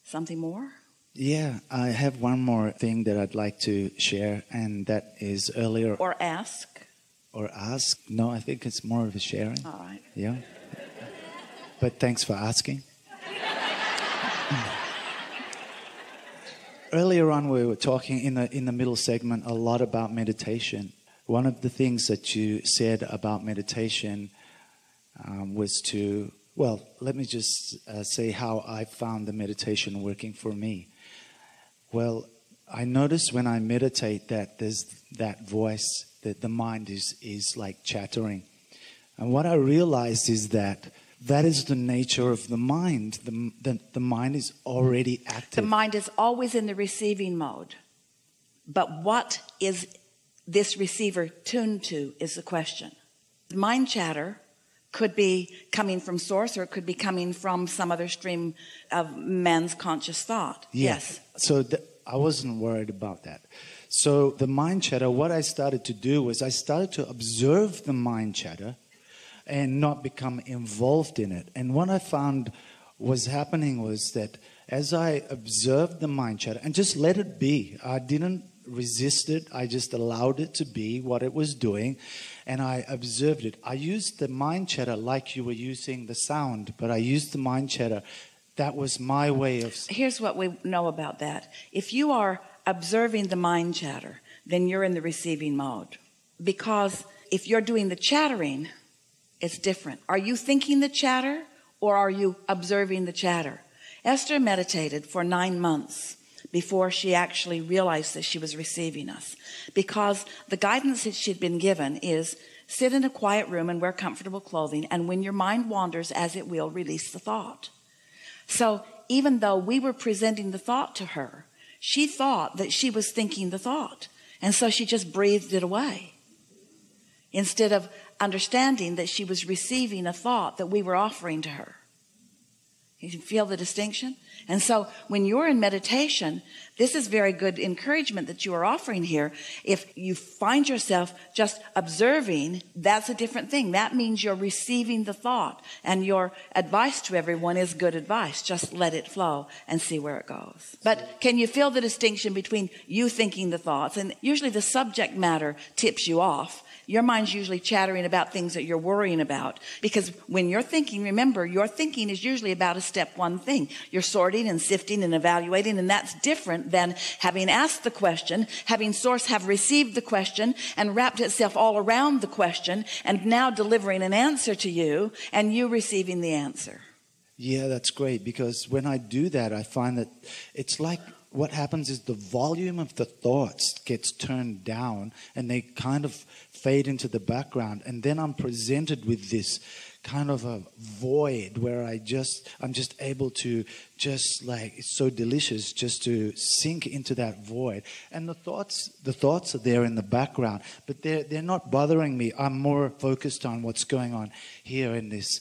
Something more? Yeah, I have one more thing that I'd like to share, and that is earlier. Or ask. Or ask. No, I think it's more of a sharing. All right. Yeah. But thanks for asking. Earlier on, we were talking in the middle segment a lot about meditation. One of the things that you said about meditation was to, well, let me just say how I found the meditation working for me. Well, I notice when I meditate that there's that voice, that the mind is like chattering. And what I realized is that is the nature of the mind. The mind is already active. The mind is always in the receiving mode. But what is this receiver tuned to is the question. Mind chatter could be coming from source, or it could be coming from some other stream of man's conscious thought. Yes. So I wasn't worried about that. So the mind chatter, what I started to do was I started to observe the mind chatter and not become involved in it. And what I found was happening was that as I observed the mind chatter and just let it be, I didn't resist it. I just allowed it to be what it was doing, and I observed it. I used the mind chatter like you were using the sound, but I used the mind chatter. That was my way of... Here's what we know about that. If you are observing the mind chatter, then you're in the receiving mode. Because if you're doing the chattering, it's different. Are you thinking the chatter, or are you observing the chatter? Esther meditated for 9 months before she actually realized that she was receiving us, because the guidance that she'd been given is sit in a quiet room and wear comfortable clothing, and when your mind wanders as it will, release the thought. So even though we were presenting the thought to her, she thought that she was thinking the thought, and so she just breathed it away instead of understanding that she was receiving a thought that we were offering to her. You feel the distinction? And so when you're in meditation, this is very good encouragement that you are offering here. If you find yourself just observing, that's a different thing. That means you're receiving the thought, and your advice to everyone is good advice. Just let it flow and see where it goes. But can you feel the distinction between you thinking the thoughts, and usually the subject matter tips you off. Your mind's usually chattering about things that you're worrying about, because when you're thinking, remember, your thinking is usually about a step one thing. You're sorting and sifting and evaluating, and that's different than having asked the question, having source have received the question and wrapped itself all around the question, and now delivering an answer to you and you receiving the answer. Yeah, that's great, because when I do that, I find that it's like what happens is the volume of the thoughts gets turned down and they kind of fade into the background, and then I'm presented with this kind of a void where I'm just able to just, like, it's so delicious just to sink into that void, and the thoughts are there in the background, but they're not bothering me. I'm more focused on what's going on here in this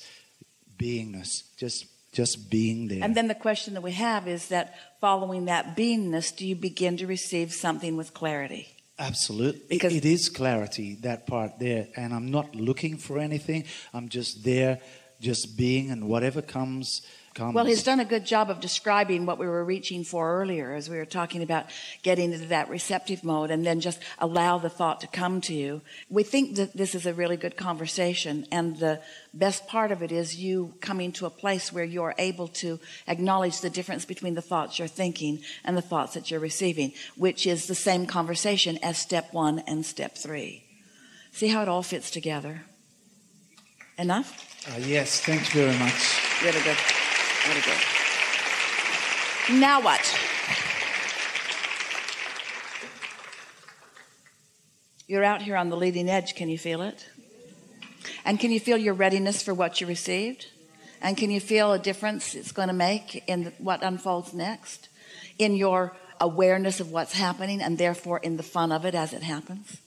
beingness, just being there. And then the question that we have is that following that beingness, do you begin to receive something with clarity? Absolutely. Because it is clarity, that part there. And I'm not looking for anything. I'm just there, just being, and whatever comes. Well, he's done a good job of describing what we were reaching for earlier as we were talking about getting into that receptive mode and then just allow the thought to come to you. We think that this is a really good conversation, and the best part of it is you coming to a place where you're able to acknowledge the difference between the thoughts you're thinking and the thoughts that you're receiving, which is the same conversation as step 1 and step 3. See how it all fits together? Enough? Yes, thank you very much. Really good. Really good. Now what? You're out here on the leading edge. Can you feel it? And can you feel your readiness for what you received? And can you feel a difference it's going to make in what unfolds next? In your awareness of what's happening, and therefore in the fun of it as it happens?